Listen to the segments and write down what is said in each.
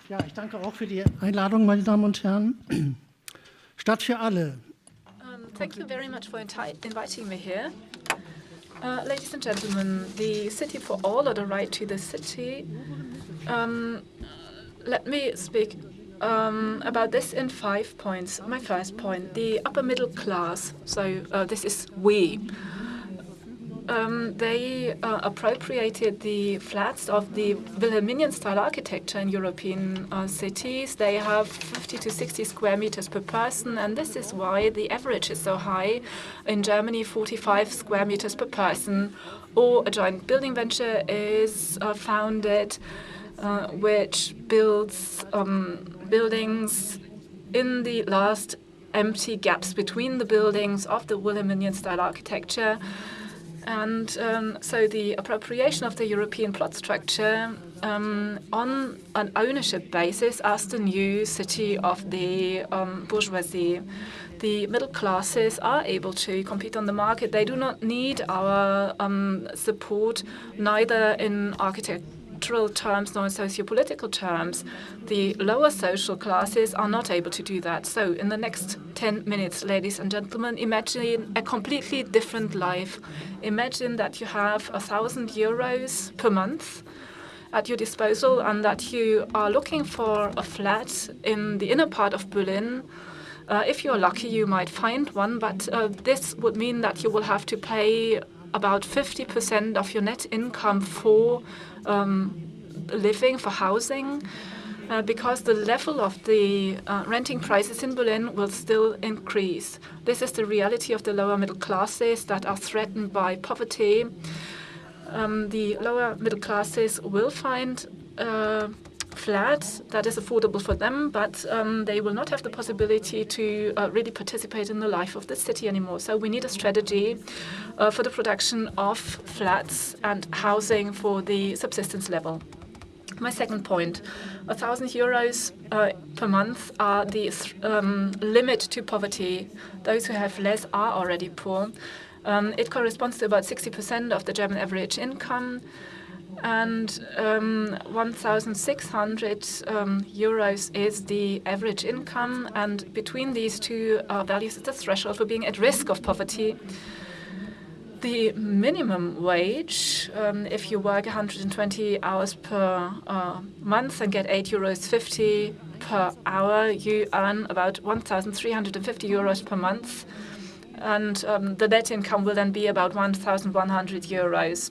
Ja, ich danke auch für die Einladung, meine Damen und Herren. Stadt für alle. Thank you very much for inviting me here. Ladies and gentlemen, the city for all, or the right to the city. Let me speak about this in 5 points. My first point, the upper middle class. So this is we. They appropriated the flats of the Wilhelminian-style architecture in European cities. They have 50 to 60 square meters per person, and this is why the average is so high. In Germany, 45 square meters per person. Or a joint building venture is founded, which builds buildings in the last empty gaps between the buildings of the Wilhelminian-style architecture. And so the appropriation of the European plot structure on an ownership basis as the new city of the bourgeoisie. The middle classes are able to compete on the market. They do not need our support, neither in architectural terms nor in socio-political terms. The lower social classes are not able to do that. So in the next 10 minutes, ladies and gentlemen, imagine a completely different life. Imagine that you have 1,000 euros per month at your disposal and that you are looking for a flat in the inner part of Berlin. If you're lucky, you might find one, but this would mean that you will have to pay about 50% of your net income for living, for housing, because the level of the renting prices in Berlin will still increase. This is the reality of the lower middle classes that are threatened by poverty. The lower middle classes will find a flat that is affordable for them, but they will not have the possibility to really participate in the life of the city anymore. So we need a strategy for the production of flats and housing for the subsistence level. My second point, 1,000 euros per month are the limit to poverty. Those who have less are already poor. It corresponds to about 60% of the German average income, and 1,600 euros is the average income, and between these two values is the threshold for being at risk of poverty. The minimum wage, if you work 120 hours per month and get 8.50 euros per hour, you earn about 1,350 euros per month. And the net income will then be about 1,100 euros.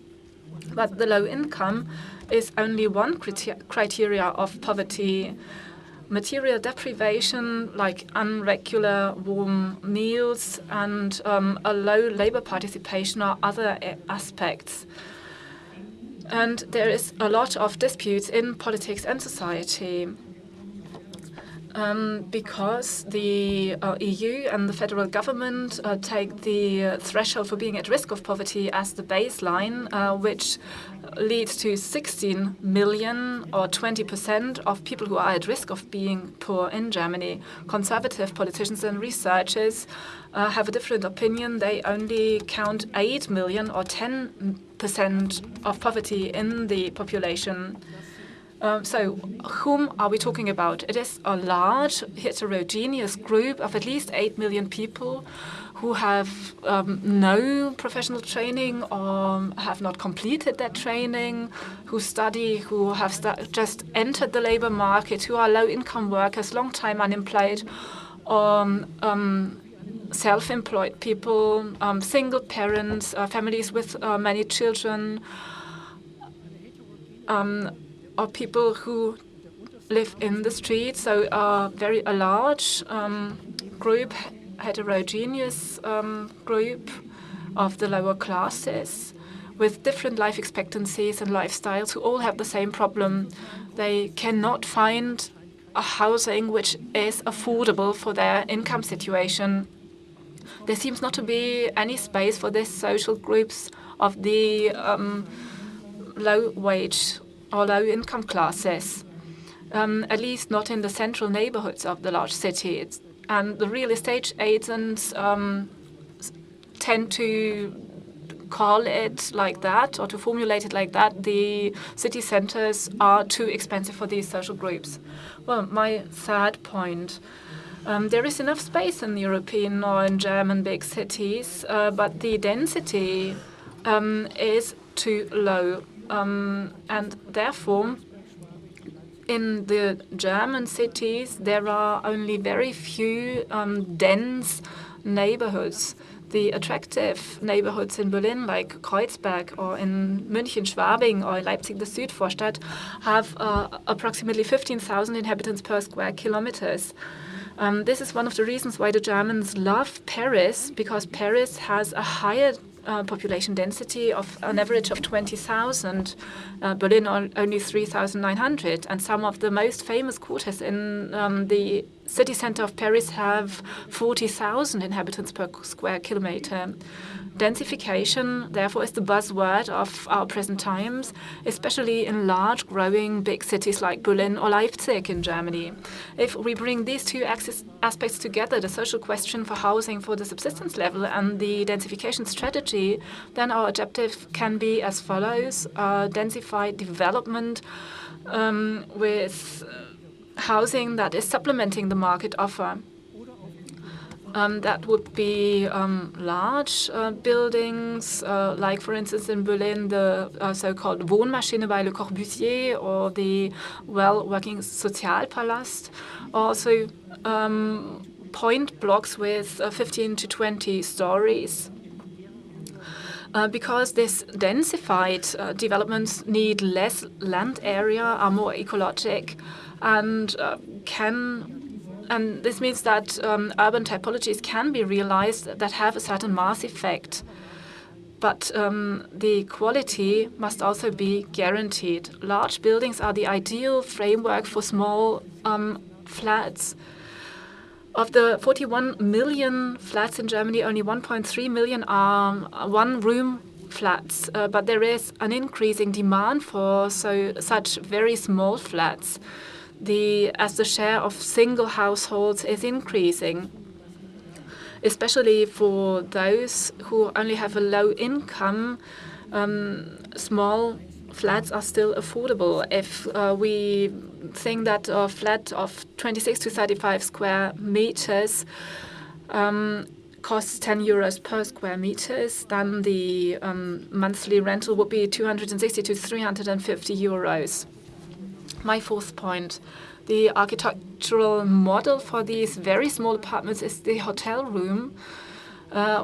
But the low income is only one criteria of poverty. Material deprivation, like irregular warm meals and a low labor participation, are other aspects. And there is a lot of disputes in politics and society. Because the EU and the federal government take the threshold for being at risk of poverty as the baseline, which leads to 16 million or 20% of people who are at risk of being poor in Germany. Conservative politicians and researchers have a different opinion. They only count 8 million or 10% of poverty in the population. So whom are we talking about? It is a large heterogeneous group of at least 8 million people who have no professional training or have not completed that training, who study, who have just entered the labor market, who are low-income workers, long-time unemployed, self-employed people, single parents, families with many children, or people who live in the streets. So a large group, heterogeneous group of the lower classes with different life expectancies and lifestyles who all have the same problem. They cannot find a housing which is affordable for their income situation. There seems not to be any space for these social groups of the low wage or low-income classes, at least not in the central neighborhoods of the large cities. And the real estate agents tend to call it like that or to formulate it like that, the city centers are too expensive for these social groups. Well, my third point. There is enough space in European or in German big cities, but the density is too low. And therefore, in the German cities, there are only very few dense neighborhoods. The attractive neighborhoods in Berlin, like Kreuzberg, or in München, Schwabing, or Leipzig, the Südvorstadt, have approximately 15,000 inhabitants per square kilometers. This is one of the reasons why the Germans love Paris, because Paris has a higher population density of an average of 20,000. Berlin only 3,900. And some of the most famous quarters in the city center of Paris have 40,000 inhabitants per square kilometer. Densification, therefore, is the buzzword of our present times, especially in large, growing, big cities like Berlin or Leipzig in Germany. If we bring these two aspects together, the social question for housing for the subsistence level and the densification strategy, then our objective can be as follows: densified development with housing that is supplementing the market offer. That would be large buildings, like, for instance, in Berlin, the so-called Wohnmaschine by Le Corbusier, or the well-working Sozialpalast. Also, point blocks with 15 to 20 stories. Because this densified developments need less land area, are more ecologic, and this means that urban typologies can be realized that have a certain mass effect. But the quality must also be guaranteed. Large buildings are the ideal framework for small flats. Of the 41 million flats in Germany, only 1.3 million are one-room flats. But there is an increasing demand for such very small flats. As the share of single households is increasing, especially for those who only have a low income, small flats are still affordable. If we think that a flat of 26 to 35 square meters costs 10 euros per square meters, then the monthly rental would be 260 to 350 euros. My fourth point, the architectural model for these very small apartments is the hotel room,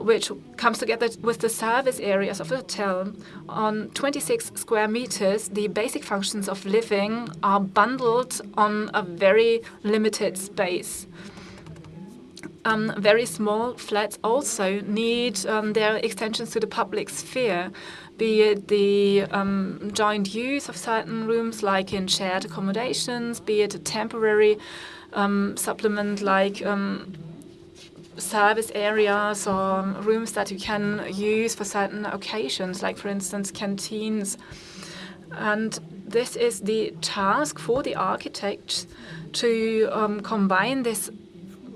which comes together with the service areas of a hotel. On 26 square meters, the basic functions of living are bundled on a very limited space. Very small flats also need their extensions to the public sphere, be it the joint use of certain rooms, like in shared accommodations, be it a temporary supplement, like service areas or rooms that you can use for certain occasions, like, for instance, canteens. And this is the task for the architects to combine this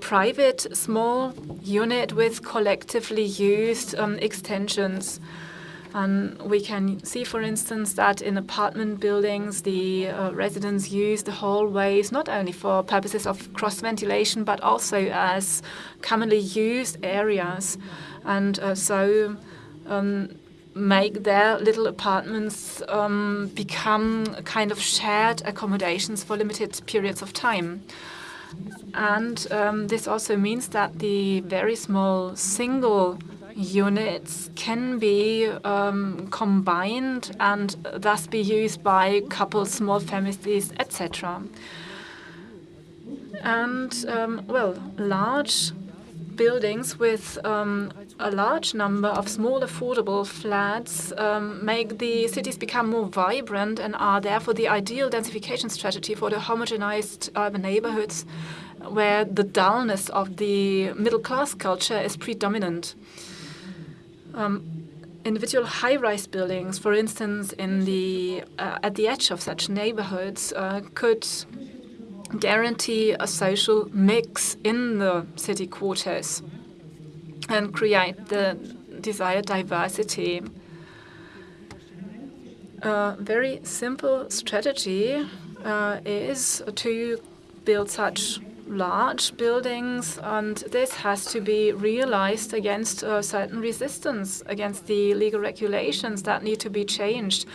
private small unit with collectively used extensions. And we can see, for instance, that in apartment buildings, the residents use the hallways not only for purposes of cross-ventilation, but also as commonly used areas, and so make their little apartments become kind of shared accommodations for limited periods of time. And this also means that the very small single units can be combined and thus be used by couples, small families, etc. And, large buildings with a large number of small affordable flats make the cities become more vibrant and are therefore the ideal densification strategy for the homogenized urban neighborhoods where the dullness of the middle-class culture is predominant. Individual high-rise buildings, for instance, at the edge of such neighborhoods, could guarantee a social mix in the city quarters and create the desired diversity. A very simple strategy is to build such large buildings, and this has to be realized against certain resistance, against the legal regulations that need to be changed.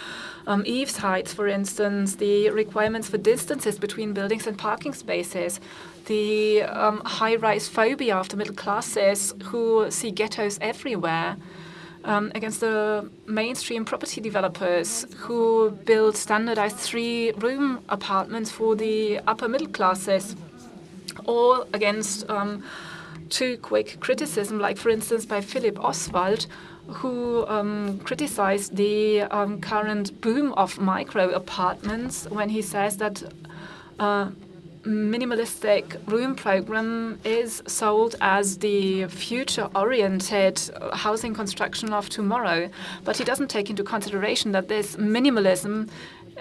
Eaves heights, for instance, the requirements for distances between buildings and parking spaces, the high-rise phobia of the middle classes who see ghettos everywhere, against the mainstream property developers who build standardized 3-room apartments for the upper middle classes, or against too quick criticism, like for instance by Philip Oswald, who criticized the current boom of micro apartments when he says that minimalistic room program is sold as the future-oriented housing construction of tomorrow. But he doesn't take into consideration that this minimalism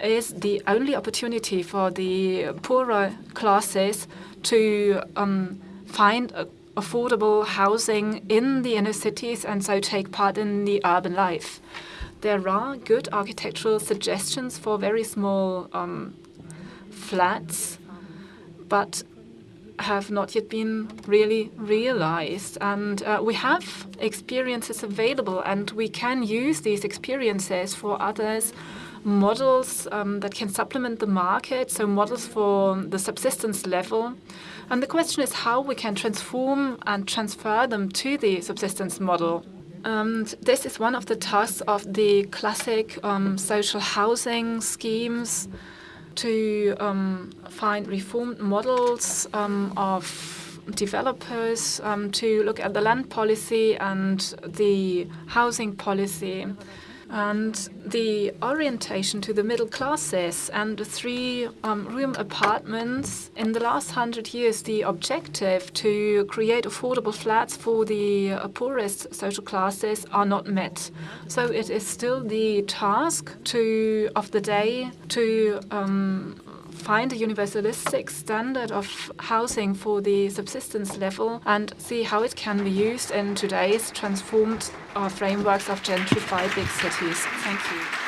is the only opportunity for the poorer classes to find affordable housing in the inner cities and so take part in the urban life. There are good architectural suggestions for very small flats, but have not yet been really realized. And we have experiences available, and we can use these experiences for others, models that can supplement the market, so models for the subsistence level. And the question is how we can transform and transfer them to the subsistence model. And this is one of the tasks of the classic social housing schemes, to find reformed models of developers, to look at the land policy and the housing policy, and the orientation to the middle classes and the 3-room apartments. In the last 100 years, the objective to create affordable flats for the poorest social classes are not met. So it is still the task of the day to find a universalistic standard of housing for the subsistence level and see how it can be used in today's transformed frameworks of gentrified big cities. Thank you.